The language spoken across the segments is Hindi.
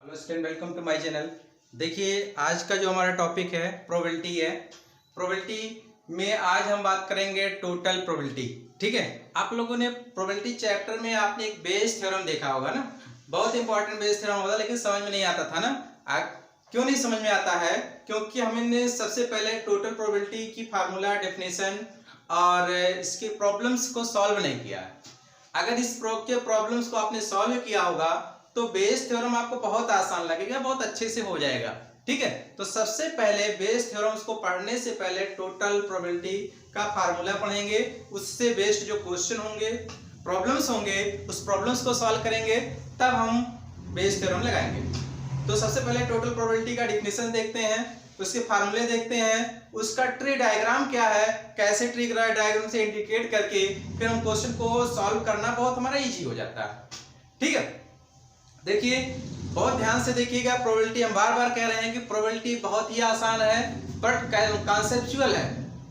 Hello student, welcome to my channel. देखिए, आज का जो हमारा टॉपिक है प्रोबेबिलिटी है। प्रोबेबिलिटी में आज हम बात करेंगे टोटल प्रोबेबिलिटी। ठीक है, आप लोगों ने प्रोबेबिलिटी चैप्टर में आपने एक बेस थ्योरम देखा होगा ना, बहुत इंपॉर्टेंट बेस थ्योरम होता, लेकिन समझ में नहीं आता था ना। क्यों नहीं समझ में आता है? क्योंकि हमने सबसे पहले टोटल प्रोबेबिलिटी की फार्मूला, डेफिनेशन और इसके प्रॉब्लम्स को सॉल्व नहीं किया। अगर इस प्रॉब्लम्स को आपने सॉल्व किया होगा तो बेस थ्योरम आपको बहुत आसान लगेगा, बहुत अच्छे से हो जाएगा। ठीक है, तो सबसे पहले बेस थ्योरम्स को पढ़ने से पहले टोटल प्रोबेबिलिटी का फार्मूला पढ़ेंगे, उससे बेस्ड जो क्वेश्चन होंगे, प्रॉब्लम्स होंगे, उस प्रॉब्लम्स को सॉल्व करेंगे, तब हम बेस थ्योरम लगाएंगे। तो सबसे पहले टोटल प्रोबेबिलिटी का डिफिनेशन देखते हैं, उसके फार्मूले देखते हैं, उसका ट्री डायग्राम क्या है, कैसे ट्री डायग्राम से इंडिकेट करके फिर हम क्वेश्चन को सॉल्व करना बहुत हमारा इजी हो जाता है। ठीक है, देखिए बहुत ध्यान से देखिएगा। प्रोबेबिलिटी हम बार बार कह रहे हैं कि प्रोबेबिलिटी बहुत ही आसान है, बट कॉन्सेप्चुअल है।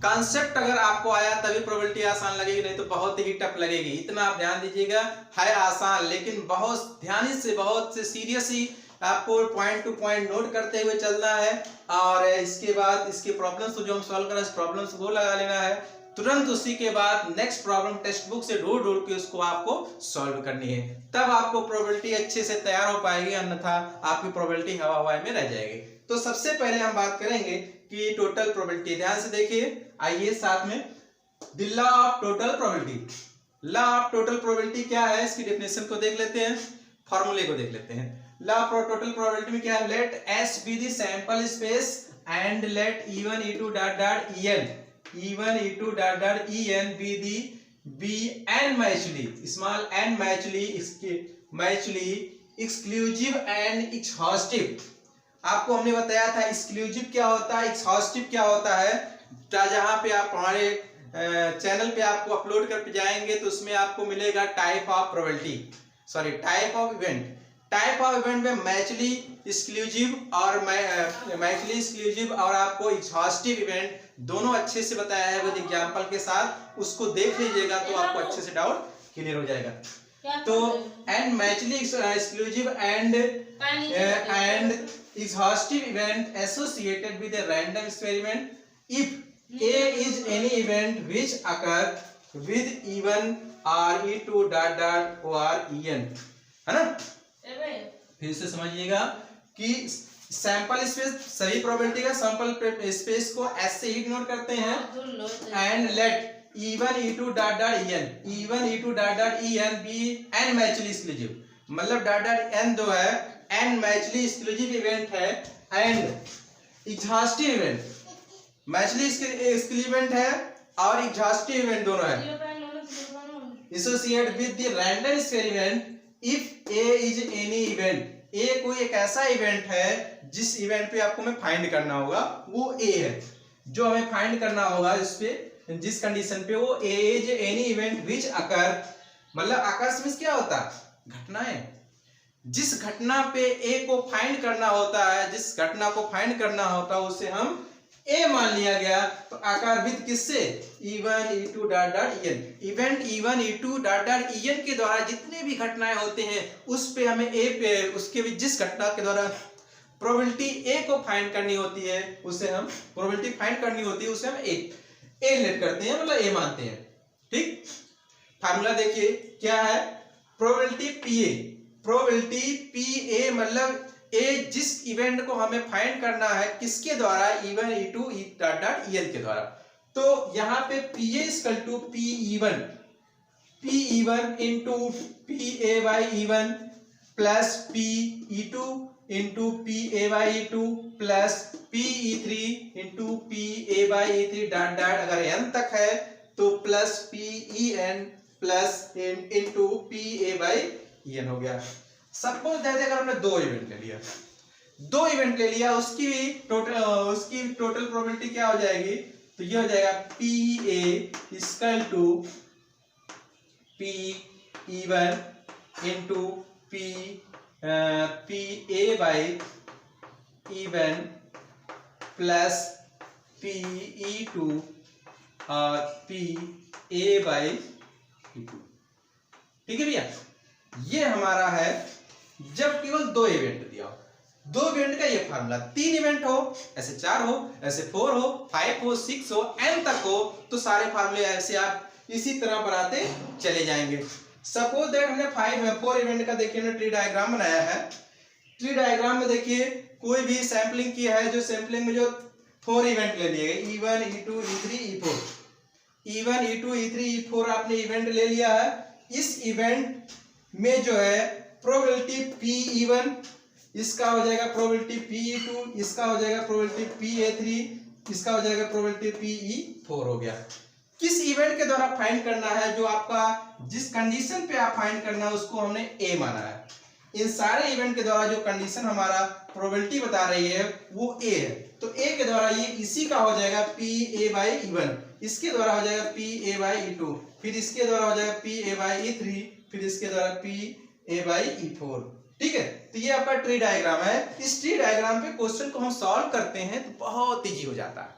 कॉन्सेप्ट अगर आपको आया तभी प्रोबेबिलिटी आसान लगेगी, नहीं तो बहुत ही टफ लगेगी। इतना आप ध्यान दीजिएगा, है आसान लेकिन बहुत ध्यान से, बहुत से सीरियसली आपको पॉइंट टू पॉइंट नोट करते हुए चलना है। और इसके बाद इसके प्रॉब्लम्स जो हम सॉल्व कर रहे हैं, प्रॉब्लम्स को लगा लेना है। तुरंत उसी के बाद नेक्स्ट प्रॉब्लम टेक्स्ट बुक से ढूंढ ढूंढ के उसको आपको सॉल्व करनी है, तब आपको प्रोबेबिलिटी अच्छे से तैयार हो पाएगी, अन्यथा आपकी प्रोबेबिलिटी हवा हवा में रह जाएगी। तो सबसे पहले हम बात करेंगे कि टोटल प्रोबेबिलिटी। ध्यान से देखिए, आइए साथ में the law of total probability. Law of total probability क्या है, इसकी डेफिनेशन को देख लेते हैं, फॉर्मूले को देख लेते हैं। लॉ ऑफ टोटल प्रोबेबिलिटी में क्या है, let S be the sample space and let E1 E2 dot dot En E1 E2 dot dot En be n mutually small n mutually exclusive and exhaustive। आपको हमने बताया था एक्सक्लूसिव क्या होता है, एक्सहॉस्टिव क्या होता है। जहां पे आप हमारे चैनल पे आपको अपलोड कर जाएंगे तो उसमें आपको मिलेगा type of probability, sorry type of event. Type of event में मैचली एक्सक्लूसिव और आपको एक्सहॉस्टिव इवेंट दोनों अच्छे से बताया है विद एग्जांपल के साथ। उसको देख लीजिएगा तो आपको अच्छे से डाउट क्लियर हो जाएगा। तो and mutually exclusive and exhaustive event associated with a random experiment if A is any event which occur with E1 or E2 dot dot or En, है ना। फिर से समझिएगा कि सैंपल स्पेस, सभी प्रोबेबिलिटी का सैंपल स्पेस को S से ही डिनोट करते हैं, and let E1 E2 dot dot En E1 E2 dot dot En be n mutually exclusive, मतलब डॉट डॉट n जो है n मैचली एक्सक्लूसिव इवेंट है, and exhaustive event, mutually exclusive event है और एग्जॉस्टिव इवेंट दोनों है, associate with the random experiment if A is any event. A कोई एक ऐसा इवेंट है जिस इवेंट पे आपको हमें फाइंड करना होगा, वो A है जो हमें फाइंड करना होगा, इस पे जिस कंडीशन पे वो A is any event which occur, मतलब अकर्स मींस क्या होता है, घटनाएं। जिस घटना पे A को फाइंड करना होता है, जिस घटना को फाइंड करना होता है उसे हम A मान लिया गया। तो आकार विद किससे, E1 E2 dot dot En, event E1 E2 dot dot En के द्वारा जितने भी घटनाएं होते हैं उस पे हमें A पे, उसके भी जिस घटना के द्वारा प्रोबेबिलिटी A को फाइंड करनी होती है उसे हम प्रोबेबिलिटी फाइंड करनी होती है उसे हम A लेट करते हैं, मतलब A मानते हैं। ठीक, फार्मूला देखिए क्या है, प्रोबेबिलिटी PA, प्रोबेबिलिटी PA मतलब A जिस इवेंट को हमें फाइंड करना है किसके द्वारा, E1 E2 dot dot En के द्वारा। तो यहाँ पे PA equal to PE1 into PA by E1 plus PE2 into PA by E2 plus PE3 into PA by E3 dot dot, अगर n तक है तो plus PEN plus into PA by En हो गया। सपोज दैट अगर हमने दो इवेंट ले लिया, उसकी टोटल प्रोबेबिलिटी क्या हो जाएगी, तो ये हो जाएगा PA equal to PE1 into PA by E1 plus PE2 और PA बाई E2। ठीक है भैया, ये हमारा है जब केवल दो इवेंट दिया हो। दो इवेंट का ये फार्मूला, 3 इवेंट हो, ऐसे 4 हो, ऐसे 4 हो, 5 हो, 6 हो, n तक हो, तो सारे फार्मूले ऐसे आप इसी तरह बनाते चले जाएंगे। सपोज दैट हमने 4 इवेंट का देखिए हमने ट्री डायग्राम बनाया है। ट्री डायग्राम में देखिए कोई भी सैंपलिंग किया है, जो सैंपलिंग में जो 4 इवेंट ले लिए गए, E1 E2 E3 E4, E1 E2 E3 E4 आपने इवेंट ले लिया है। इस इवेंट में जो है प्रोबेबिलिटी P1, इसका हो जाएगा प्रोबेबिलिटी P2, इसका हो जाएगा प्रोबेबिलिटी P3, इसका हो जाएगा प्रोबेबिलिटी P4 हो गया। किस इवेंट के द्वारा फाइंड करना है, जो आपका जिस कंडीशन पे आप फाइंड करना है उसको हमने A माना है। इन सारे इवेंट के द्वारा जो कंडीशन हमारा प्रोबेबिलिटी बता रही है वो A है, तो A के द्वारा ये इसी का हो जाएगा PA/E1, इसके द्वारा हो जाएगा PA/E2, फिर इसके द्वारा हो जाएगा PA/E3, फिर इसके द्वारा PA/E4। ठीक है, तो ये आपका ट्री डायग्राम है। इस ट्री डायग्राम पे क्वेश्चन को हम सॉल्व करते हैं तो बहुत इजी हो जाता है।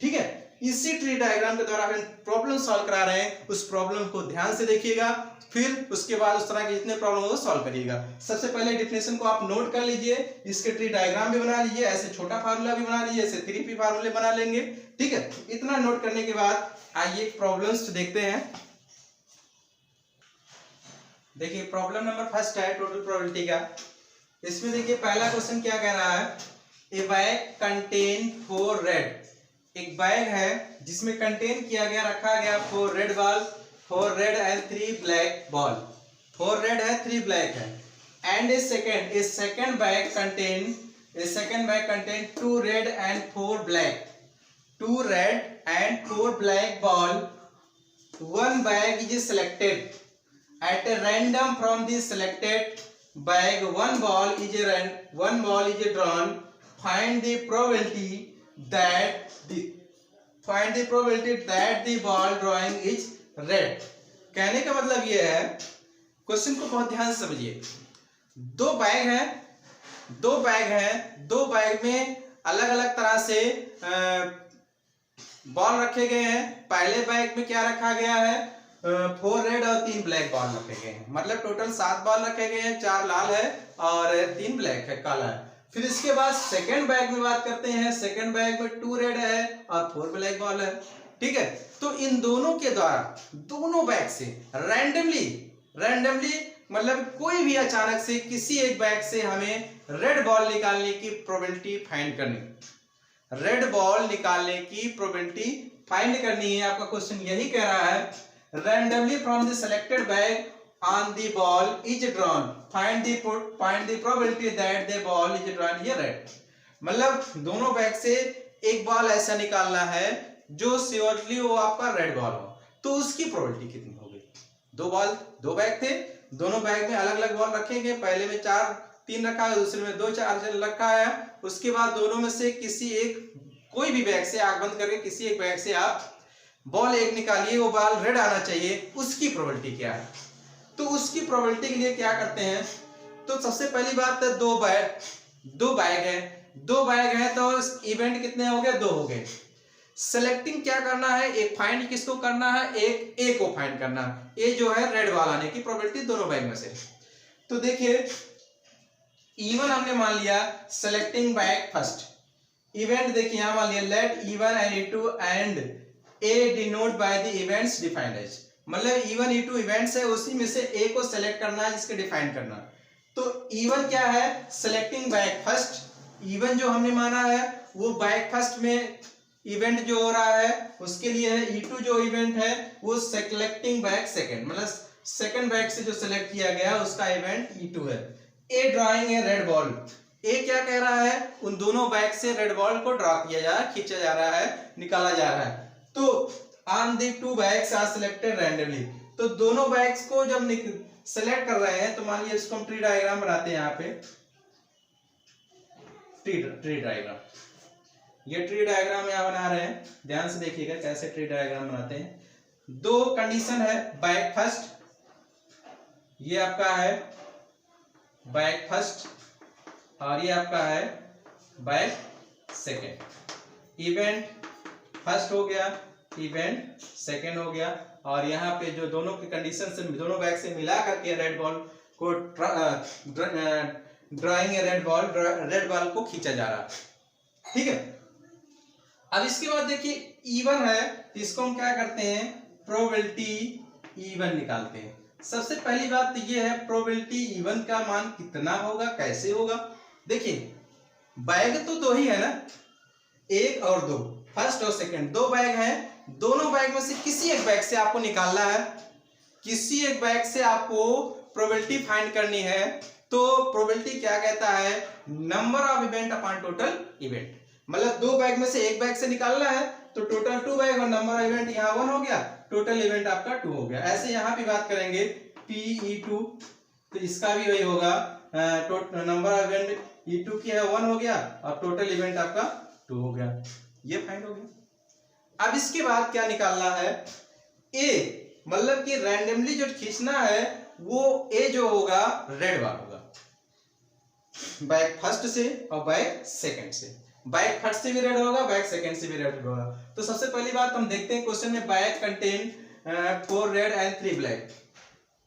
ठीक है, इसी ट्री डायग्राम के द्वारा हम प्रॉब्लम सॉल्व करा रहे हैं, उस प्रॉब्लम को ध्यान से देखिएगा, फिर उसके बाद उस तरह के जितने प्रॉब्लम हो सॉल्व करिएगा। सबसे पहले डेफिनेशन को आप नोट कर लीजिए, इसके ट्री डायग्राम भी बना लीजिए, ऐसे छोटा फार्मूला भी बना लीजिए, ऐसे 3p फार्मूले बना लेंगे। ठीक है, इतना नोट करने के बाद आइए प्रॉब्लम्स देखते हैं। देखिए प्रॉब्लम नंबर फर्स्ट है टोटल प्रोबेबिलिटी का। इसमें देखिए पहला क्वेश्चन क्या कह रहा है, ए बैग कंटेन 4 रेड, एक बैग है जिसमें कंटेन किया गया, रखा गया 4 red ball, 4 red and 3 black ball, 4 red है 3 ब्लैक है, and A second bag contain 2 red and 4 black, 2 red and 4 black ball, 1 bag is selected at a random from the selected bag, one ball is drawn, find the probability that the ball drawing is red। कहने का मतलब ये है, क्वेश्चन को बहुत ध्यान से समझिए। दो बैग में अलग अलग तरह से बॉल रखे गए हैं। पहले बैग में क्या रखा गया है, 4 रेड और 3 ब्लैक बॉल रखे गए हैं, मतलब टोटल 7 बॉल रखे गए हैं, 4 लाल है और 3 ब्लैक है, काला है। फिर इसके बाद सेकंड बैग में बात करते हैं, सेकंड बैग में 2 रेड है और 4 ब्लैक बॉल है। ठीक है, तो इन दोनों के द्वारा दोनों बैग से रैंडमली मतलब कोई भी अचानक से किसी एक बैग से हमें रेड बॉल निकालने की प्रोबेबिलिटी फाइंड करनी, रेड बॉल निकालने की प्रोबेबिलिटी फाइंड करनी है। आपका क्वेश्चन यही कह रहा है, randomly from the selected bag on the ball is drawn, find the probability that the ball is drawn here red। मतलब दोनों बैग से एक बॉल ऐसा निकालना है जो श्योरली वो आपका रेड बॉल हो, तो उसकी प्रोबेबिलिटी कितनी होगी। दो बैग थे, दोनों बैग में अलग अलग बॉल रखेंगे, पहले में 3 रखा है, दूसरे में 2-4 रखा है। उसके बाद दोनों में से किसी एक, कोई भी बैग से आंख बंद करके किसी एक बैग से आप बॉल एक निकालिए, वो बॉल रेड आना चाहिए, उसकी प्रोबेबिलिटी क्या है। तो उसकी प्रोबेबिलिटी के लिए क्या करते हैं, तो सबसे पहली बात है दो बैग है तो इवेंट कितने हो गए, 2 हो गए। सेलेक्टिंग क्या करना है, एक फाइंड किसको करना है, एक ए को फाइंड करना है, ए जो है रेड बॉल आने की प्रोबेबिलिटी दोनों बैग में से। तो देखिए E1 हमने मान लिया, सेलेक्टिंग बैग फर्स्ट इवेंट, देखिए यहां मान लिया late E1 and E2 and A denote by the events defined as, मतलब E1 E2 इवेंट्स है, उसी में से A को सेलेक्ट करना है जिसके डिफाइन करना। तो E1 क्या है, सेलेक्टिंग बैग फर्स्ट, E1 जो हमने माना है वो बैग फर्स्ट में इवेंट जो हो रहा है उसके लिए है। E2 जो इवेंट है वो सेलेक्टिंग बैग सेकंड, मतलब सेकंड बैग से जो सेलेक्ट किया गया उसका इवेंट E2 है। A ड्राइंग है रेड बॉल, A क्या कह रहा है, उन दोनों बैग से रेड बॉल को ड्रॉ किया जा रहा है, खींचा जा रहा है, निकाला जा रहा है। तो on the 2 bags are selected randomly, तो दोनों बैग्स को जब सेलेक्ट कर रहे हैं तो मान लीजिए इसको हम ट्री डायग्राम बनाते हैं। यहाँ पे ट्री डायग्राम, ये ट्री डायग्राम यहाँ बना रहे हैं, ध्यान से देखिएगा कैसे ट्री डायग्राम बनाते हैं। 2 कंडीशन है, बैग फर्स्ट, ये आपका है बैग फर्स्ट और ये आपका है बैग सेकेंड। इवेंट फर्स्ट हो गया, इवेंट सेकेंड हो गया, और यहाँ पे जो दोनों की कंडीशन से दोनों बैग से मिला करके रेड बॉल को ड्राइंग ए रेड बॉल को खींचा जा रहा, ठीक है। अब इसके बाद देखिए इवन है, तो इसको हम क्या करते हैं, प्रोबेबिलिटी इवन निकालते हैं। सबसे पहली बात तो ये है प्रोबेबिलिटी इवन का मान कितना होगा, कैसे होगा। देखिए बैग तो दो ही है ना, एक और दो, फर्स्ट और सेकंड, दो बैग हैं। दोनों बैग में से किसी एक बैग से आपको निकालना है, किसी एक बैग से आपको प्रोबेबिलिटी फाइंड करनी है। तो प्रोबेबिलिटी क्या कहता है, number of event upon total event. मतलब दो बैग में से एक बैग से निकालना है, तो टोटल 2 बैग और नंबर ऑफ इवेंट यहाँ 1 हो गया, टोटल इवेंट आपका 2 हो गया। ऐसे यहाँ भी बात करेंगे PE2, तो इसका भी वही होगा, नंबर ऑफ इवेंट E2 की है 1 हो गया और टोटल इवेंट आपका 2 हो गया, ये फाइंड हो गया। अब इसके बाद क्या निकालना है, ए, मतलब कि रैंडमली जो खींचना है वो ए जो होगा रेड बार होगा, बैग फर्स्ट से और बैग सेकंड से। बैग फर्स्ट से भी रेड होगा, बैग सेकंड से भी रेड होगा। तो सबसे पहली बात हम देखते हैं क्वेश्चन में, bag contain 4 red and 3 black.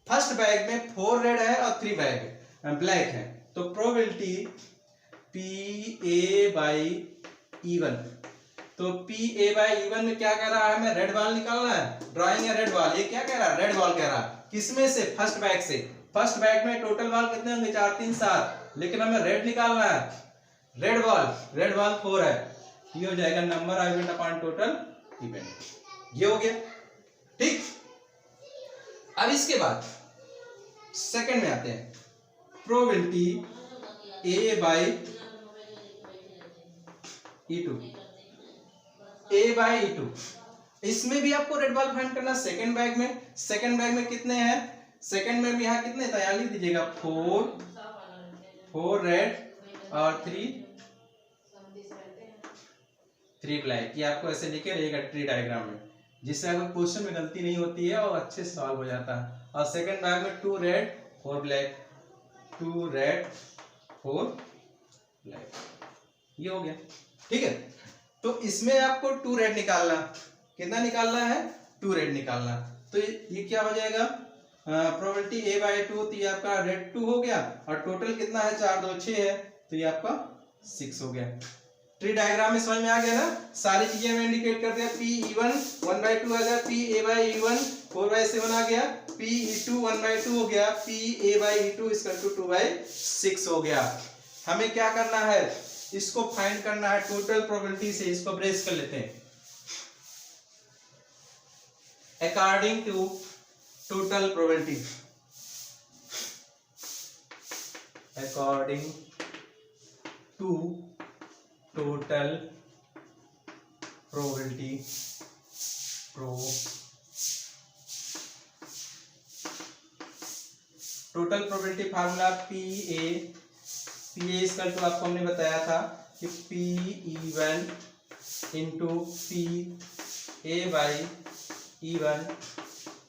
First bag में 4 रेड है और 3 बैग ब्लैक है, तो प्रोबेबिलिटी PA/E1, तो PA/E1 में क्या कह रहा है, हमें रेड बॉल निकालना है, ड्राइंग है रेड बॉल। ये क्या कह रहा है, रेड बॉल कह रहा है, किसमें से, फर्स्ट बैग से। फर्स्ट बैग में टोटल बॉल कितने होंगे, 4 3 7, लेकिन हमें रेड निकालना है, रेड बॉल 4 है, ये हो जाएगा number of event upon total event, ये हो गया, ठीक। अब इसके बाद सेकंड में आते हैं, प्रोबेबिलिटी A/E2, इसमें भी आपको रेड बॉल फाइंड करना। सेकंड बैग में कितने हैं, सेकंड में भी यहाँ कितने था, यहाँ लिख दीजिएगा 4 रेड और 3 ब्लैक। ये आपको ऐसे लिखे रहेगा ट्री डायग्राम में, जिससे अगर क्वेश्चन में गलती नहीं होती है और अच्छे से सॉल्व हो जाता है। और सेकंड बैग में 2 रेड 4 ब्लैक, 2 रेड 4 ब्लैक, ये हो गया, ठीक है। तो इसमें आपको 2 रेड निकालना, कितना निकालना है, 2 रेड निकालना। तो ये क्या हो जाएगा, प्रोबेबिलिटी A/2, तो ये आपका रेड 2 हो गया, और टोटल कितना है, 4 2 6 है, तो ये आपका 6 हो गया। ट्री डायग्राम में समझ में आ गया ना, सारी चीजें मैं इंडिकेट कर दिया। PE1 1/2 आ गया, PA/E1 4/7 आ गया, PE2 1/2 हो गया, PA/E2 2/6 हो गया। हमें क्या करना है, इसको फाइंड करना है टोटल प्रोबेबिलिटी से। इसको ब्रेस कर लेते हैं, according to total probability, according to total probability, total probability formula PA इसका तो आपको हमने बताया था कि PE1 into PA/E1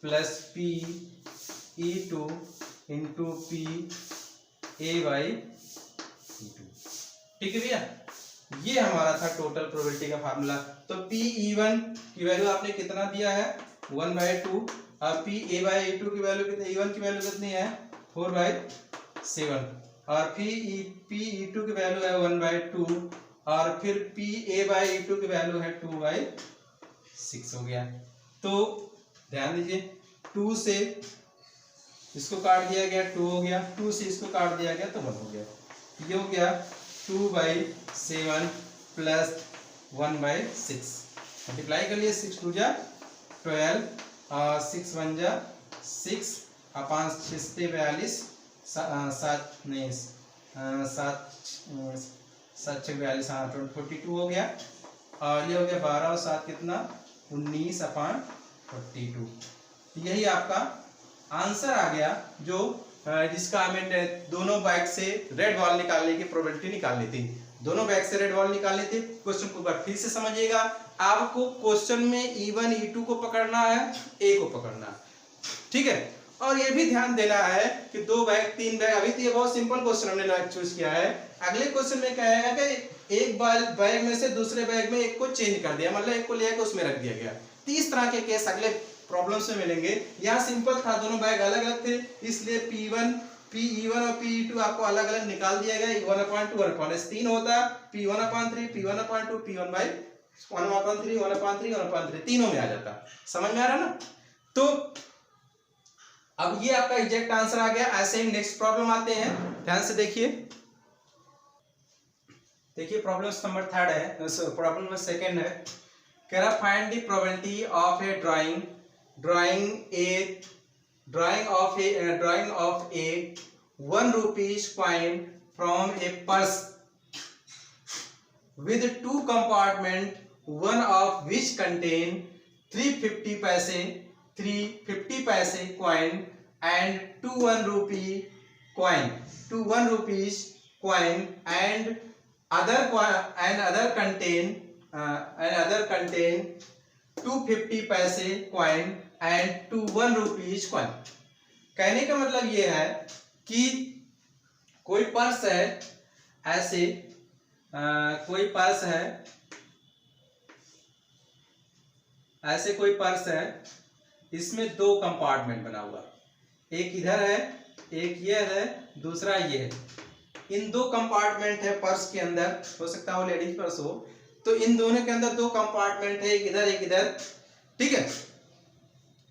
plus PE2 into PA/E2, ठीक है भैया। ये हमारा था टोटल प्रोबेबिलिटी का फार्मूला। तो PE1 की वैल्यू आपने कितना दिया है, 1/2, और PA/E2 की वैल्यू कितनी, E1 की वैल्यू कितनी है, 4/7, और PE2 की वैल्यू है 1/2, और फिर PA/E2 की वैल्यू है 2/6 हो गया। तो ध्यान दीजिए, 2 से इसको काट दिया गया 2 हो गया, 2 से इसको काट दिया गया तो 1 हो गया, ये हो गया 2/7 प्लस 1/6, मल्टीप्लाई कर लिए, 6 2 जा 12, 6 1 जा 6, अपान 6 से 42, 7 नहीं 7 7 6 42, हाँ 42 हो गया, और ये हो गया 12 और 7 कितना, 19/42। यही आपका आंसर आ गया, जो जिसका हमें दोनों बैग से रेड बॉल निकालने की प्रोबेबिलिटी निकालनी थी। दोनों बैग से रेड बॉल निकालनी थी। क्वेश्चन को बार फिर से समझिएगा, आपको क्वेश्चन में E1 E2 को पकड़ना है, ए को पकड़ना है, ठीक है। और ये भी ध्यान देना है कि 2 बैग 3 बैग, अभी तो ये बहुत सिंपल क्वेश्चन हमने चूज किया है। अगले क्वेश्चन में क्या है कि एक बैग में से दूसरे बैग में एक को चेंज कर दिया, मतलब एक को ले आके उसमें रख दिया गया। 30 तरह के केस अगले प्रॉब्लम्स में मिलेंगे। यहाँ सिंपल था, दोनों बैग अलग अलग थे, इसलिए P1 और P2 आपको अलग अलग निकाल दिया गया। 1/2 1/3 होता, P1/3 P1/2 P1/1/3 1/3 तीनों में आ जाता। समझ में आ रहा ना? तो अब ये आपका एग्जैक्ट आंसर आ गया। ऐसे ही नेक्स्ट प्रॉब्लम आते हैं, ध्यान से देखिए। प्रॉब्लम नंबर 3 है, प्रॉब्लम नंबर 2 है। कह रहा find the probability of A drying of A 1 rupees coin from a purse with 2 compartments, one of which contain 350 paise coin and 2 1 rupee coin and other contain 250 paise coin and 2 1 rupees coin। कहने का मतलब ये है कि कोई पर्स है, ऐसे कोई पर्स है, ऐसे कोई पर्स है, इसमें 2 कंपार्टमेंट बना हुआ, एक इधर है, एक ये है, दूसरा ये है। इन 2 कंपार्टमेंट है पर्स के अंदर, हो सकता है वो लेडीज पर्स हो, तो इन दोनों के अंदर 2 कंपार्टमेंट है, एक इधर एक इधर, ठीक है।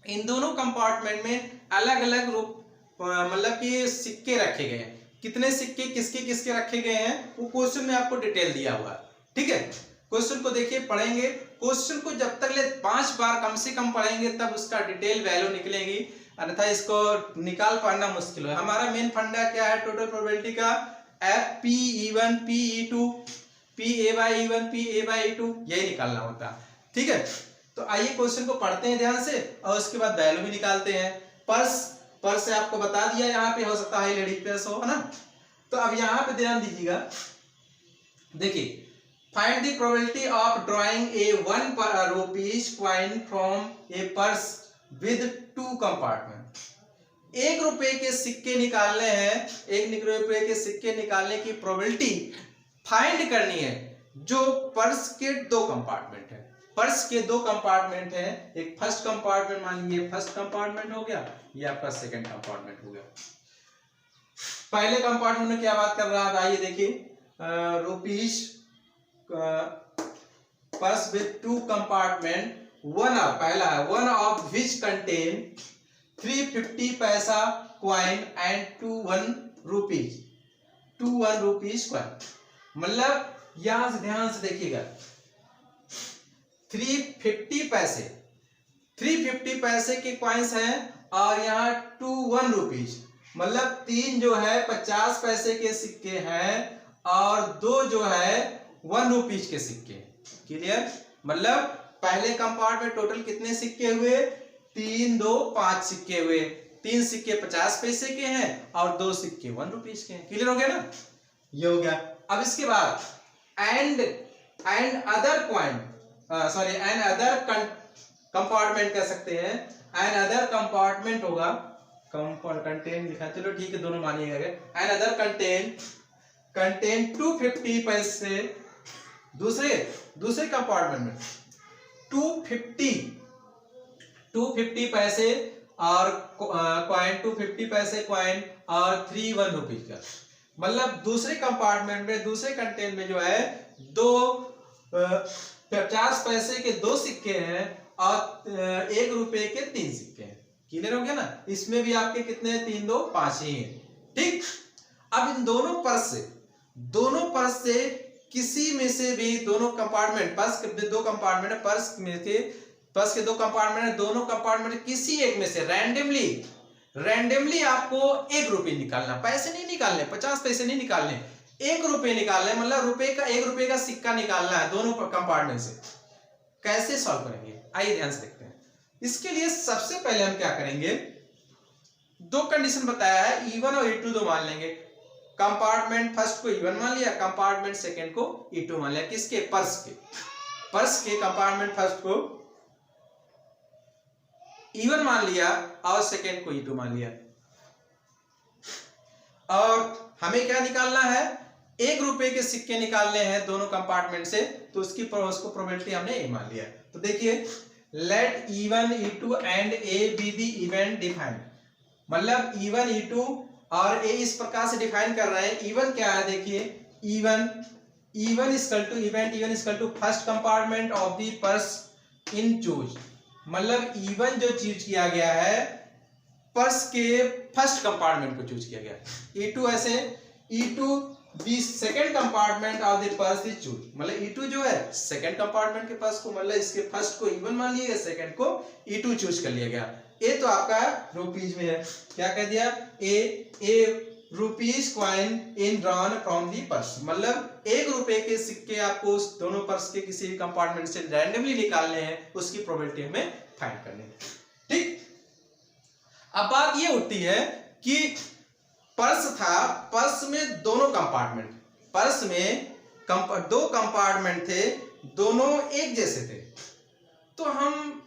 इन दोनों कंपार्टमेंट में अलग अलग रूप मतलब कि सिक्के रखे गए हैं। कितने सिक्के किसके किसके रखे गए हैं वो क्वेश्चन में आपको डिटेल दिया हुआ है, ठीक है। क्वेश्चन को देखिए, पढ़ेंगे क्वेश्चन को, जब तक ले 5 बार कम से कम पढ़ेंगे तब उसका डिटेल वैल्यू निकलेगी, अन्यथा इसको निकाल पाना मुश्किल है। हमारा मेन फंडा क्या है टोटल प्रोबेबिलिटी का? FPE1 PE2 PA/E1 PA/E2 यही निकालना होता है, ठीक है। तो आइए क्वेश्चन को पढ़ते हैं ध्यान से और उसके बाद वैल्यू भी निकालते हैं। पर्स से आपको बता दिया, यहाँ पे हो सकता है लेडीज पर्स हो, है ना। तो अब यहाँ पे ध्यान दीजिएगा, देखिए find the probability of drawing a 1 rupees coin from A purse with 2 compartment. 1 रुपए के सिक्के निकालने हैं, 1 रुपए के सिक्के निकालने की प्रोबेबिलिटी फाइंड करनी है जो पर्स के 2 कंपार्टमेंट है। पर्स के 2 कंपार्टमेंट है, एक फर्स्ट कंपार्टमेंट मान लीजिए फर्स्ट कंपार्टमेंट हो गया, ये आपका सेकंड कंपार्टमेंट हो गया। पहले कंपार्टमेंट में क्या बात कर रहा है, आइए देखिए। रुपीस पर्स विद 2 कंपार्टमेंट, पहला है वन ऑफ विच कंटेन 350 पैसा क्वाइन एंड 2 1 rupees क्वाइन। मतलब यहां से ध्यान से देखिएगा, 350 पैसे के कॉइन्स हैं और यहाँ 2 1 rupees, मतलब 3 जो है 50 पैसे के सिक्के हैं और 2 जो है 1 rupees के सिक्के। क्लियर? मतलब पहले कंपार्टमेंट टोटल कितने सिक्के हुए? 3 2 5 सिक्के हुए। 3 सिक्के 50 पैसे के हैं और 2 सिक्के 1 rupees के हैं। क्लियर हो गया ना? ये हो गया। अब इसके बाद and other coin, and other compartment कह सकते हैं, एंड अदर कंपार्टमेंट होगा, कंटेन लिखा, चलो ठीक है दोनों मानिएगा। एंड अदर कंटेन 250 पैसे, दूसरे कंपार्टमेंट में 250 पैसे और कॉइन 250 पैसे कॉइन और 3 1 rupees का। मतलब दूसरे कंपार्टमेंट में, दूसरे कंटेन में जो है 50 पैसे के 2 सिक्के हैं और 1 रुपए के 3 सिक्के हैं। क्लियर हो गया ना? इसमें भी आपके कितने 3 2 5 ही हैं, ठीक। अब इन दोनों पर्स से किसी में से भी दोनों कंपार्टमेंट, पर्स के 2 कंपार्टमेंट है, पर्स के 2 कंपार्टमेंट है, दोनों कंपार्टमेंट किसी एक में से रैंडमली आपको 1 रुपए निकालना, पैसे नहीं निकालने, 50 पैसे नहीं निकालने, 1 रुपए निकालना है। मतलब 1 रुपए का सिक्का निकालना है दोनों कंपार्टमेंट से। कैसे सॉल्व करेंगे आइए ध्यान से देखते हैं। इसके लिए सबसे पहले हम क्या करेंगे, 2 कंडीशन बताया है, E1 और E2 दो मान लेंगे। कंपार्टमेंट फर्स्ट को E1 मान लिया, कंपार्टमेंट सेकंड को E2 मान लिया। किसके? पर्स के कंपार्टमेंट फर्स्ट को E1 मान लिया और सेकंड को E2 मान लिया। और हमें क्या निकालना है? 1 रुपए के सिक्के निकालने हैं दोनों कंपार्टमेंट से, तो उसको प्रोबेबिलिटी हमने ए मान लिया। तो देखिए, let E1 E2 and A be the event defined. मतलब E1 E2 और ए इस प्रकार से डिफाइन कर रहे हैं। E1 क्या है देखिए, E1 equal to event, E1 equal to first compartment of the purse in choose, मतलब E1 जो चूज किया गया है पर्स के फर्स्ट कंपार्टमेंट को चूज किया गया। E2 ऐसे, E2 the second compartment of the purse is choose, मतलब E2 जो है सेकेंड कंपार्टमेंट के पर्स को, मतलब इसके फर्स्ट को E1 मान लिया गया, सेकेंड को E2 चूज कर लिया गया। ए तो आपका रुपीज में है, क्या कह दिया, A rupees coin in drawn from the purse, मतलब 1 रुपए के सिक्के आपको उस दोनों पर्स के किसी भी कंपार्टमेंट से रैंडमली निकालने हैं, उसकी प्रोबेबिलिटी हमें फाइंड करनी है। ठीक, अब बात ये उठती है कि पर्स था, पर्स में दोनों कंपार्टमेंट, पर्स में दो कंपार्टमेंट थे, दोनों एक जैसे थे, तो हम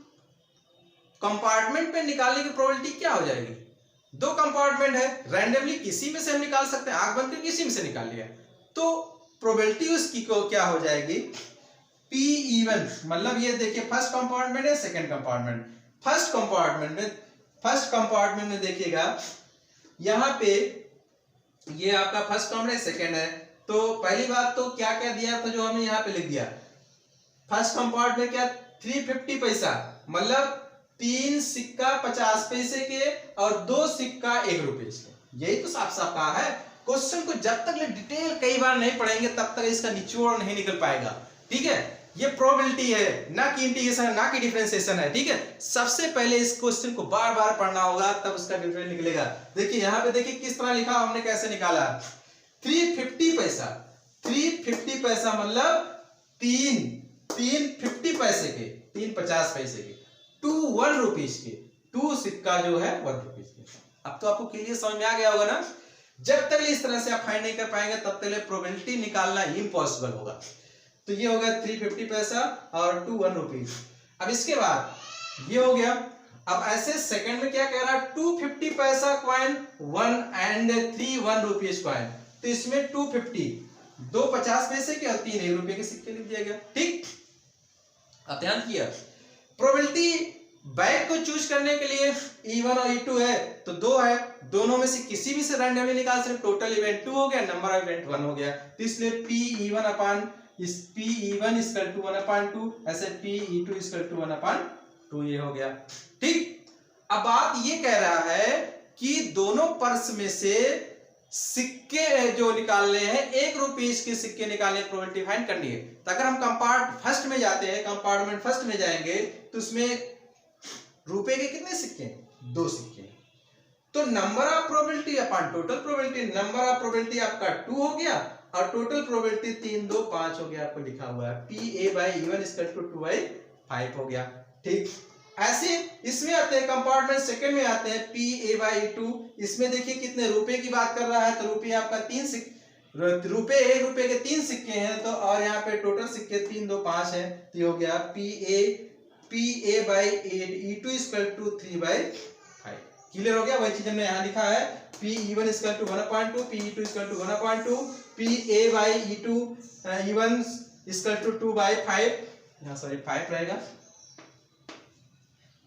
कंपार्टमेंट पे निकालने की प्रोबेबिलिटी क्या हो जाएगी, 2 कंपार्टमेंट है, रैंडमली किसी में से हम निकाल सकते हैं, आंख बंद करके किसी में से निकाल लिया, तो प्रोबेबिलिटी उसकी को क्या हो जाएगी, P(E1), मतलब ये देखिए फर्स्ट कंपार्टमेंट है, सेकंड कंपार्टमेंट, फर्स्ट कंपार्टमेंट में देखिएगा यहाँ पे ये आपका फर्स्ट कंपार्टमेंट सेकंड है, तो पहली बात तो क्या क्या दिया था जो हमने यहाँ पे लिख दिया, फर्स्ट कंपार्टमेंट क्या 350 पैसा, मतलब 3 सिक्का 50 पैसे के और 2 सिक्का 1 रुपए के, यही तो साफ साफ कहा है। क्वेश्चन को जब तक डिटेल कई बार नहीं पढ़ेंगे तब तक इसका निचोड़ नहीं निकल पाएगा। ठीक है, ये प्रोबेबिलिटी है, ना कि इंटीग्रेशन है, ना कि डिफरेंशिएशन है। ठीक है, सबसे पहले इस क्वेश्चन को बार बार पढ़ना होगा, तब उसका डिफरेंस निकलेगा। देखिए यहाँ पे देखिए किस तरह लिखा, हमने कैसे निकाला, 350 पैसा, 350 पैसा मतलब 3 50 पैसे के, 3 50 पैसे के, 2 1 रुपीज के, 2 सिक्का जो है 1 रुपीज के। अब तो आपको क्लियर समझ में आ गया होगा ना। जब तक इस तरह से आप फाइंड नहीं कर पाएंगे तब तक प्रोबेबिलिटी निकालना इम्पॉसिबल होगा। तो ये हो गया 350 पैसा और 2 1 रुपीज। अब इसके बाद ये हो गया, अब ऐसे सेकंड में क्या कह रहा है, 250 पैसा कॉइन 1 एंड 3 1 रुपीज कॉइन, तो इसमें 250 2 50 पैसे के और 3 1 रुपए के सिक्के लिख दिया गया। ठीक, अब ध्यान किया, प्रोबेबिलिटी बैग को चूज करने के लिए E1 और E2 है, तो 2 है, दोनों में से किसी भी से रैंडमली निकाल सकते, टोटल इवेंट 2 हो गया, नंबर ऑफ इवेंट 1 हो गया, तो इसलिए P(E1) अपन इस P(E1) इक्वल टू 1/2, ऐसे P(E2) इक्वल टू 1/2, ये हो गया। ठीक, अब बात ये कह रहा है कि दोनों पर्स में से सिक्के जो निकालने हैं, 1 रुपीज के सिक्के निकालने की प्रोबेबिलिटी फाइंड करनी है। तो अगर हम कंपार्टमेंट फर्स्ट में जाते हैं, कंपार्टमेंट फर्स्ट में जाएंगे तो उसमें रुपए के कितने सिक्के, 2 सिक्के, तो number of probability upon total probability, number of probability आपका 2 हो गया और टोटल प्रोबेबिलिटी 3 2 5 हो गया, आपको लिखा हुआ है PA/E1 इक्वल टू 2/5 हो गया। ठीक, ऐसे इसमें आते हैं, कंपार्टमेंट सेकंड में आते हैं PA/E2, इसमें देखिए कितने रुपए की बात कर रहा है, तो रुपये आपका 3 सिक्के, रुपए 1 रुपए के 3 सिक्के हैं, तो और यहाँ पे टोटल सिक्के 3 2 5 है, तो हो गया PA/E2 इक्वल टू 3/5। क्लियर हो गया, वही चीज हमने यहाँ लिखा है, P(E1) equal to 1/2, P(E2) equal to 1/2, PA/E2 E1 equal to 2/5, यहाँ सॉरी 5 रहेगा,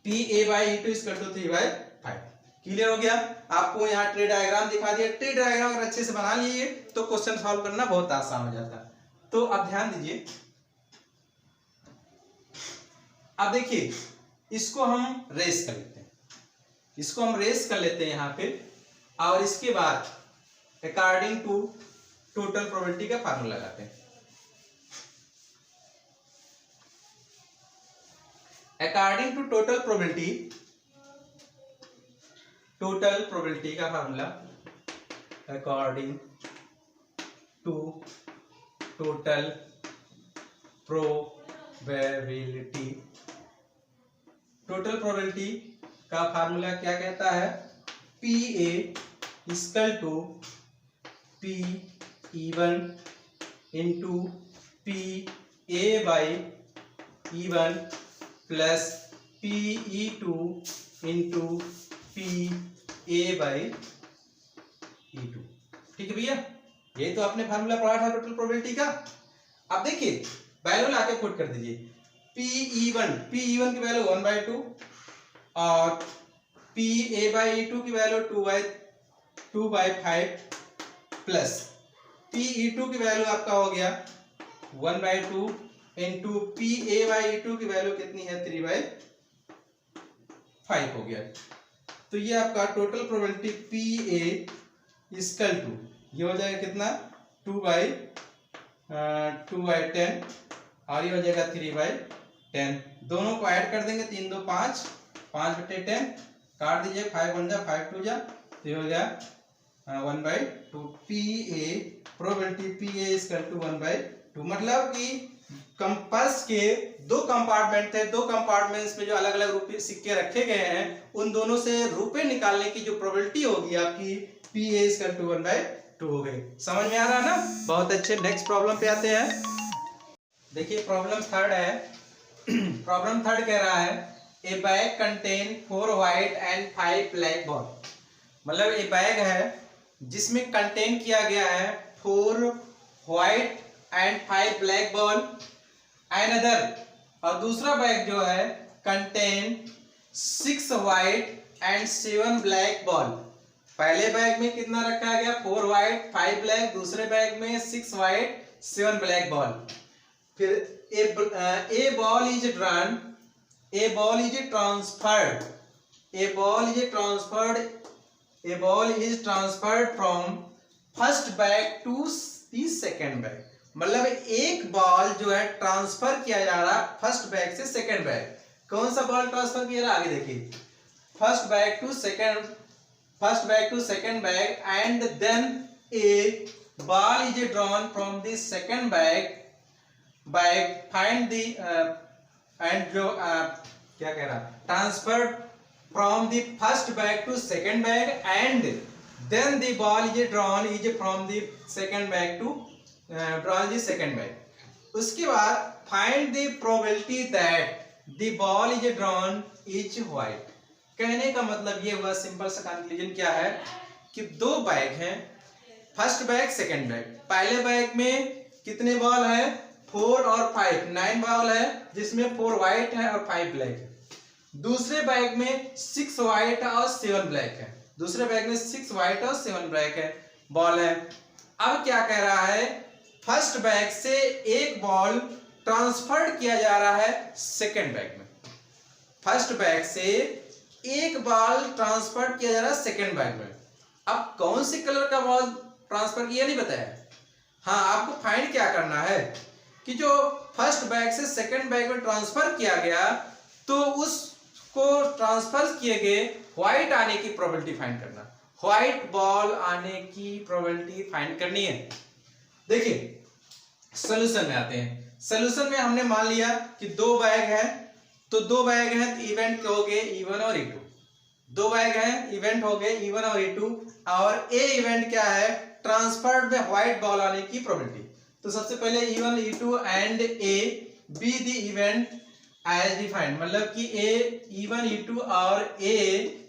PA/E2 इक्वल टू 3/5। क्लियर हो गया, आपको यहाँ ट्री डायग्राम दिखा दिया, ट्री डायग्राम अगर अच्छे से बना लिए तो क्वेश्चन सॉल्व करना बहुत आसान हो जाता है। तो अब ध्यान दीजिए, अब देखिए इसको हम रेस कर लेते हैं, इसको हम रेस कर लेते हैं यहाँ पे, और इसके बाद अकॉर्डिंग टू टोटल प्रोबेबिलिटी का फार्मूला लगाते हैं। अकॉर्डिंग टू टोटल प्रोबेबिलिटी का formula, according to total probability, total probability का फार्मूला क्या कहता है, PA equal to P(E1) into PA/E1 plus PE2 into PA/E2। ठीक है भैया, यही तो आपने फार्मूला पढ़ा था टोटल प्रोबेबिलिटी का। अब देखिए वैल्यू लाके पुट कर दीजिए, PE1 की वैल्यू 1/2 और PA/E2 की वैल्यू 2/5 प्लस Pe2 की वैल्यू आपका हो गया 1/2 इंटू Pa/E2 की वैल्यू कितनी है 3/5 हो गया। तो ये आपका total probability Pa equal to ये हो जाएगा कितना 2/10 और ये हो जाएगा 3/10। दोनों को ऐड कर देंगे 3 2 5 5/10 काट दीजिए 5 1 जा 5 2 जा तो ये हो गया 1/2 Pa probability Pa equal to 1/2। मतलब कि कंपास के दो कंपार्टमेंट थे, दो कंपार्टमेंट्स में जो अलग अलग रुपए सिक्के रखे गए हैं उन दोनों से रुपए निकालने की जो प्रोबेबिलिटी होगी आपकी Pa इक्वल टू 1/2 हो गई। समझ में आ रहा है ना? बहुत अच्छे। नेक्स्ट प्रॉब्लम पे आते हैं। देखिए प्रॉब्लम थर्ड है। प्रॉब्लम थर्ड कह रहा है ए bag contain 4 white and 5 black ball. मतलब ये बैग है जिसमें कंटेन किया गया है 4 white and 5 black ball. Another और दूसरा बैग जो है contain 6 white and 7 black ball. पहले बैग में कितना रखा गया 4 व्हाइट 5 ब्लैक, दूसरे बैग में 6 व्हाइट 7 ब्लैक बॉल। फिर a ball is drawn, a ball is transferred, a ball is transferred, a ball is transferred from first bag to the second bag. मतलब एक बॉल जो है ट्रांसफर किया जा रहा है फर्स्ट बैग से सेकेंड बैग। कौन सा बॉल ट्रांसफर किया जा रहा है आगे देखिए। First bag to second bag and then a ball is drawn from the second bag find the and जो क्या कह रहा transfer from the first bag to second bag and then the ball is drawn from the second bag to drawn the second bag. उसके बाद find the probability that the ball is drawn is white. कहने का मतलब ये हुआ सिंपल सा कंक्लूजन क्या है कि दो बैग हैं, फर्स्ट बैग सेकेंड बैग। पहले बैग में कितने बॉल है 4 और 5, 9 बॉल है जिसमें 4 व्हाइट है और 5 ब्लैक है। दूसरे बैग में 6 व्हाइट और 7 ब्लैक है, दूसरे बैग में 6 व्हाइट और 7 ब्लैक है बॉल है। अब क्या कह रहा है फर्स्ट बैग से एक बॉल ट्रांसफर्ड किया जा रहा है सेकेंड बैग में। फर्स्ट बैग से एक बॉल ट्रांसफर किया जा रहा है सेकेंड बैग में। अब कौन से कलर का बॉल ट्रांसफर किया नहीं बताया। हाँ आपको फाइंड क्या करना है कि जो फर्स्ट बैग से सेकेंड बैग में ट्रांसफर किया गया तो उसको ट्रांसफर किए गए व्हाइट आने की प्रोबेबिलिटी फाइंड करना, व्हाइट बॉल आने की प्रोबेबिलिटी फाइंड करनी है। देखिए सॉल्यूशन में आते हैं। सॉल्यूशन में हमने मान लिया कि दो बैग है तो दो बैग हैं तो इवेंट हो गए E1 और E2। दो बैग हैं इवेंट हो गए E1 और E2 और ए इवेंट क्या है ट्रांसफर्ड में व्हाइट बॉल आने की प्रोबेबिलिटी। तो सबसे पहले E1 E2 and A be the event as defined. मतलब कि ए E1 E2 और A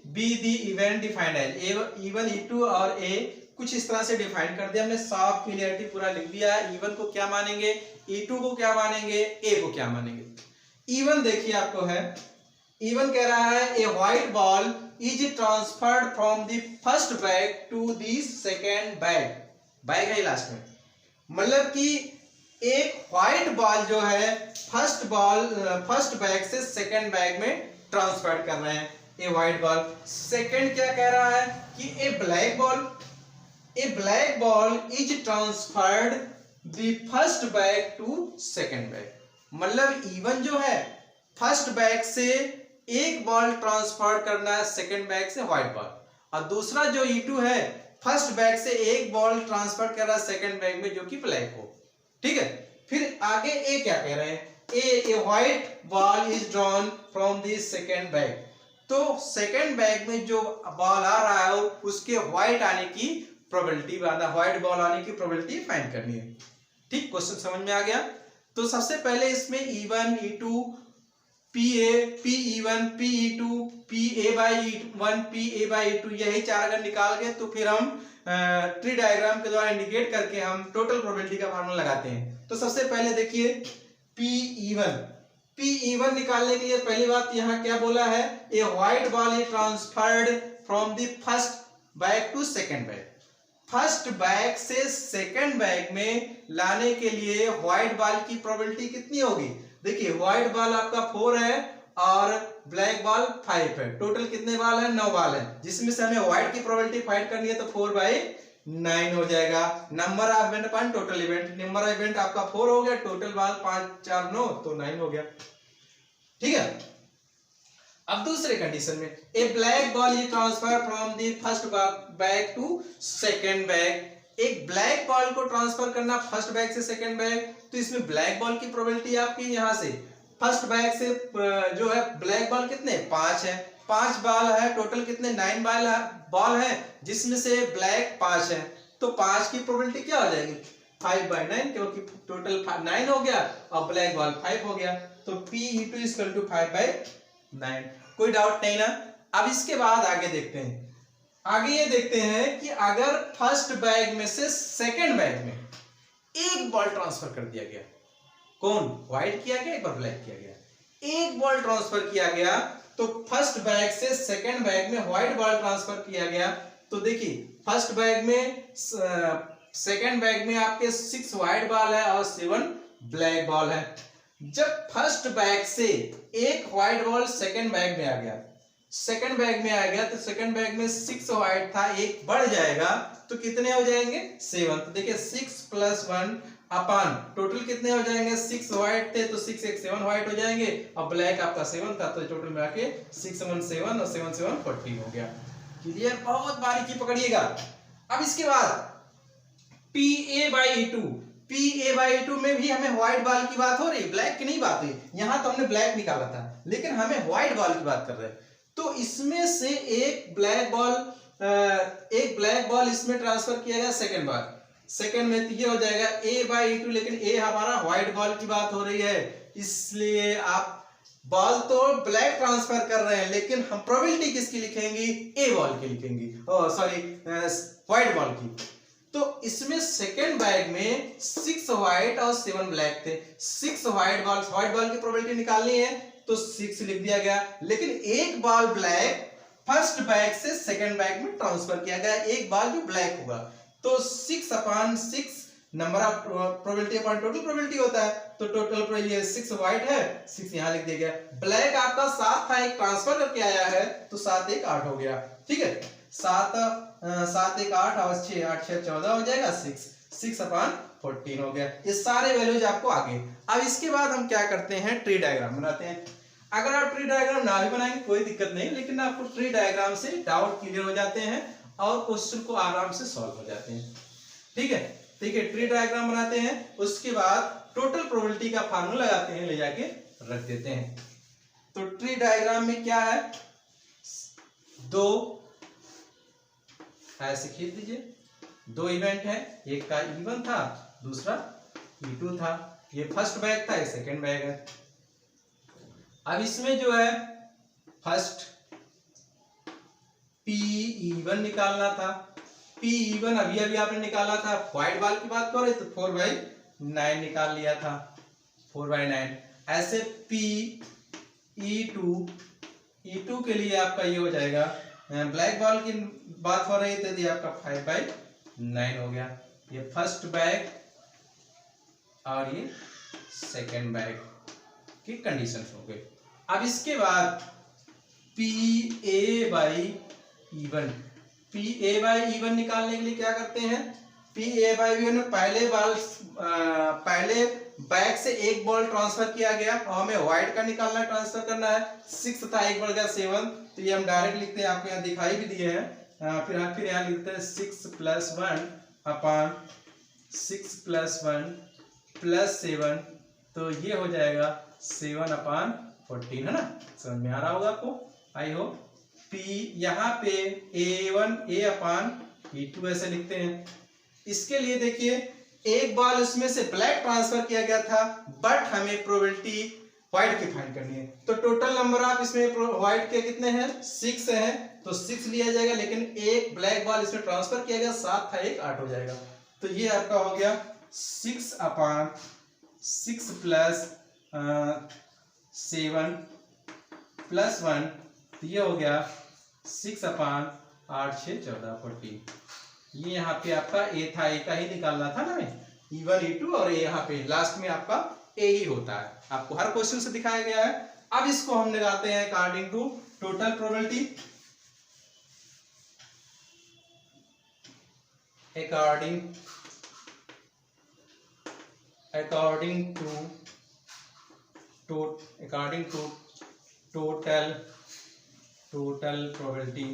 be the event defined as E1 E2 और ए कुछ इस तरह से डिफाइन कर दिया हमने। साफ क्लियरिटी पूरा लिख दिया। E1 को क्या मानेंगे, E2 को क्या मानेंगे, ए को क्या मानेंगे। E1 देखिए आपको है, E1 कह रहा है a white ball is transferred from the first bag to the second bag. Bag है लास्ट में, मतलब कि एक व्हाइट बॉल जो है फर्स्ट बैग से सेकेंड बैग में ट्रांसफर कर रहे हैं ए व्हाइट बॉल। सेकेंड क्या कह रहा है कि a black ball is transferred the first bag to second bag. मतलब E1 जो है फर्स्ट बैग से एक बॉल ट्रांसफर करना है सेकेंड बैग से व्हाइट बॉल, और दूसरा जो E2 है फर्स्ट बैग से एक बॉल ट्रांसफर कर रहा है सेकेंड बैग में जो कि ब्लैक हो। ठीक है, फिर आगे ए क्या कह रहे हैं a white ball is drawn from the second bag. तो सेकेंड बैग में जो बॉल आ रहा है उसके व्हाइट आने की प्रोबेबिलिटी, व्हाइट बॉल आने की प्रोबेबिलिटी फाइंड करनी है। ठीक, क्वेश्चन समझ में आ गया। तो सबसे पहले इसमें E1 E2 PE1 PE2 PA/1 PA/2 यही चार अगर निकाल गए तो फिर हम ट्री डायग्राम के द्वारा इंडिकेट करके हम टोटल प्रोबेबिलिटी का फार्मूला लगाते हैं। तो सबसे पहले देखिए PE1 निकालने के लिए पहली बात यहाँ क्या बोला है a white ball is transferred from the first bag to second bag. First bag से सेकेंड बैग में लाने के लिए व्हाइट बॉल की प्रोबेबिलिटी कितनी होगी? देखिए व्हाइट बॉल आपका 4 है और ब्लैक बॉल 5 है। टोटल कितने बॉल है? 9 बॉल है, जिसमें से हमें व्हाइट की प्रोबेबिलिटी फाइंड करनी है, तो 4/9 हो जाएगा। Number of event upon total event, number of event आपका 4 हो गया, टोटल बॉल 5 4 9 तो 9 हो गया। ठीक है। अब दूसरे कंडीशन में a black ball is transfer from the first bag to second bag. एक ब्लैक बॉल को ट्रांसफर करना फर्स्ट बैग से सेकेंड बैग, तो इसमें ब्लैक बॉल की प्रोबेबिलिटी आपकी यहां से फर्स्ट बैग से जो है ब्लैक बॉल कितने 5 है, 5 बॉल है, टोटल कितने 9 बॉल है, जिसमें से ब्लैक 5 है, तो 5 की प्रोबेबिलिटी क्या हो जाएगी 5/9, क्योंकि टोटल 9 हो गया और ब्लैक बॉल 5 हो गया, तो P(2) = 5/9। कोई डाउट नहीं ना। अब इसके बाद आगे देखते हैं, आगे ये देखते हैं कि अगर फर्स्ट बैग में से सेकेंड बैग में एक बॉल ट्रांसफर कर दिया गया, कौन व्हाइट किया गया, एक बार ब्लैक किया गया, एक बॉल ट्रांसफर किया गया, तो फर्स्ट बैग से सेकेंड बैग में व्हाइट बॉल ट्रांसफर किया गया, तो देखिए फर्स्ट बैग में सेकेंड बैग में आपके 6 व्हाइट बॉल है और 7 ब्लैक बॉल है। जब फर्स्ट बैग से एक व्हाइट बॉल सेकेंड बैग में आ गया, सेकेंड बैग में आ गया, तो सेकेंड बैग में 6 व्हाइट था, एक बढ़ जाएगा, तो कितने हो जाएंगे 7। तो देखिए 6 + 1 अपॉन टोटल कितने हो जाएंगे, 6 व्हाइट थे तो 6 1 7 व्हाइट हो जाएंगे, और ब्लैक आपका 7 था, तो टोटल में आके 6 1 7 और 7 7 14 हो गया। क्लियर? बहुत बारीकी पकड़िएगा। अब इसके बाद PA/E2, PA/E2 में भी हमें व्हाइट बॉल की बात हो रही, ब्लैक की नहीं बात हुई। यहां तो हमने ब्लैक निकाला था, लेकिन हमें व्हाइट बॉल की बात कर रहे हैं, तो इसमें से एक ब्लैक बॉल इसमें ट्रांसफर किया गया सेकेंड बार, सेकेंड में, तो ये हो जाएगा A/E2, लेकिन ए हमारा व्हाइट बॉल की बात हो रही है, इसलिए आप बॉल तो ब्लैक ट्रांसफर कर रहे हैं, लेकिन हम प्रोबेबिलिटी किसकी लिखेंगे, ए बॉल की लिखेंगे, सॉरी व्हाइट बॉल की। तो इसमें सेकेंड बैग में 6 व्हाइट और 7 ब्लैक थे, 6 व्हाइट बॉल की प्रोबेबिलिटी निकालनी है, तो 6 लिख दिया गया, लेकिन एक बॉल ब्लैक फर्स्ट बैग से सेकेंड बैग में ट्रांसफर किया गया, एक बॉल जो ब्लैक होगा, तो 6/6 number of probability upon total probability होता है, तो टोटल ये 6 व्हाइट है, 6 यहां लिख दिया गया। ब्लैक आपका 7 था, एक ट्रांसफर करके आया है, तो 7 1 8 हो गया। ठीक है, 7 1 8 और 6 8 6 14 हो जाएगा, 6/14 हो गया। ये सारे वैल्यूज आपको आगे। अब इसके बाद हम क्या करते हैं, ट्री डायग्राम बनाते हैं। अगर आप ट्री डायग्राम ना भी बनाएंगे कोई दिक्कत नहीं, लेकिन आपको ट्री डायग्राम से डाउट क्लियर हो जाते हैं और क्वेश्चन को आराम से सॉल्व हो जाते हैं। ठीक है, ट्री डायग्राम बनाते हैं, उसके बाद टोटल प्रोबेबिलिटी का फार्मूला लगाते हैं, ले जाके रख देते हैं। तो ट्री डायग्राम में क्या है, 2 ऐसे खींच दीजिए, 2 इवेंट है, एक का E1 था, दूसरा E2 था, ये फर्स्ट बैग था, ये सेकेंड बैग है। अब इसमें जो है फर्स्ट PE1 निकालना था, PE1 अभी आपने निकाला था, व्हाइट बॉल की बात करें तो 4/9 निकाल लिया था, 4/9। ऐसे E2 के लिए आपका ये हो जाएगा, ब्लैक बॉल की बात हो रही थी, आपका 5/9 हो गया। ये फर्स्ट बैग और ये सेकेंड बैग की कंडीशन हो गई। अब इसके बाद PA/E1 निकालने के लिए क्या करते हैं, PA/E1 में पहले बैग से एक बॉल ट्रांसफर किया गया और हमें व्हाइट का निकालना, ट्रांसफर करना है, 6 था, एक बढ़ गया 7, तो ये हम डायरेक्ट लिखते हैं, आपको यहाँ दिखाई भी दिए हैं, फिर यहाँ लिखते हैं 6 + 1 अपॉन 6 + 1 + 7, तो ये हो जाएगा 7/14, है ना, समझ में आ रहा होगा आपको, आई होप। यहाँ पे A/E2 ऐसे लिखते हैं। इसके लिए देखिए एक बॉल उसमें से ब्लैक ट्रांसफर किया गया था, बट हमें प्रोबेबिलिटी व्हाइट की फाइंड करनी है, तो टोटल नंबर ऑफ इसमें व्हाइट के कितने हैं, 6 हैं, तो 6 लिया जाएगा, लेकिन एक ब्लैक बॉल इसमें ट्रांसफर किया गया, 7 था, 1 8 हो जाएगा, तो ये आपका हो गया 6/6 + 7 + 1, तो ये हो गया 6/14 8 6 14 14। ये यहाँ पे आपका ए था, ए का ही निकालना था ना हमें, E1 E2 और ए यहाँ पे लास्ट में आपका ए ही होता है, आपको हर क्वेश्चन से दिखाया गया है। अब इसको हम लगाते हैं according to total probability, according to total probability,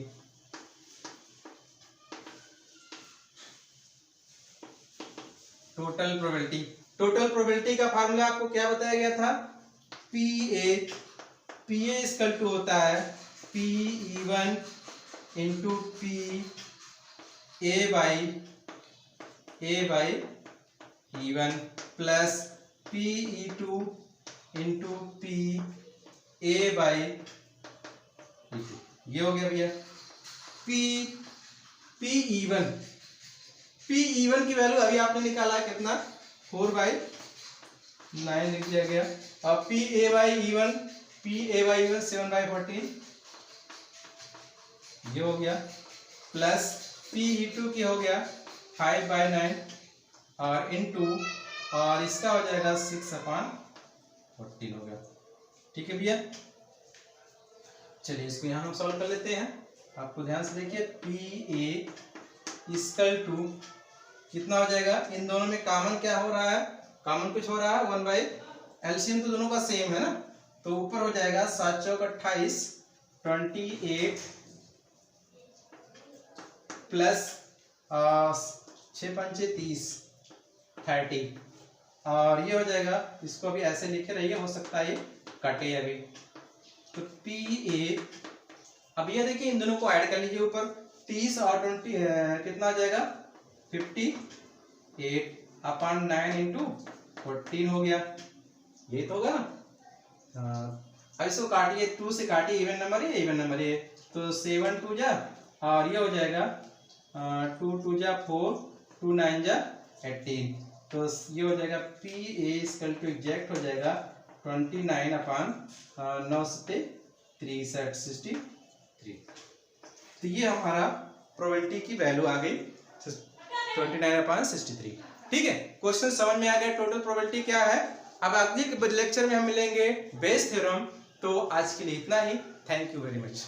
total probability का फार्मूला आपको क्या बताया गया था, पी ए इक्वल टू होता है PE1 into A by E1 plus PE2 into A by E2। ये हो गया भैया। PE1 की वैल्यू अभी आपने निकाला है कितना, 4/9 लिख दिया गया। और PA बाई E1 7/14 ये हो गया, प्लस PE2 की हो गया 5/9 और इनटू, और इसका हो जाएगा 6/14 हो गया। ठीक है भैया, चलिए इसको यहाँ हम सॉल्व कर लेते हैं। आपको ध्यान से देखिए, PA इक्वल टू कितना हो जाएगा, इन दोनों में कॉमन क्या हो रहा है, कॉमन कुछ हो रहा है 1/, एलसीएम तो दोनों का सेम है ना, तो ऊपर हो जाएगा 7 चौक 28 28 प्लस 6 पंचे 30 30, और ये हो जाएगा, इसको अभी ऐसे लिखे रहिए, हो सकता है ये कटे अभी। तो PA, अब ये देखिए इन दोनों को ऐड कर लीजिए, ऊपर 30 और 20 कितना आ जाएगा 58/9 इंटू 14 हो गया, ये तो होगा ना। अब इसको काटिए, 2 से काटिए, इवन नंबर है, तो 7 2 जा, और ये हो जाएगा 2 2 जा 4, 2 9 जा 18, तो ये हो जाएगा PA इक्वल टू एग्जैक्ट हो जाएगा 29/9 से 63। तो ये हमारा प्रोबेबिलिटी की वैल्यू आ गई 29/63। ठीक है, क्वेश्चन समझ में आ गया टोटल प्रोबेबिलिटी क्या है। अब अगले लेक्चर में हम मिलेंगे बेस थ्योरम। तो आज के लिए इतना ही, थैंक यू वेरी मच।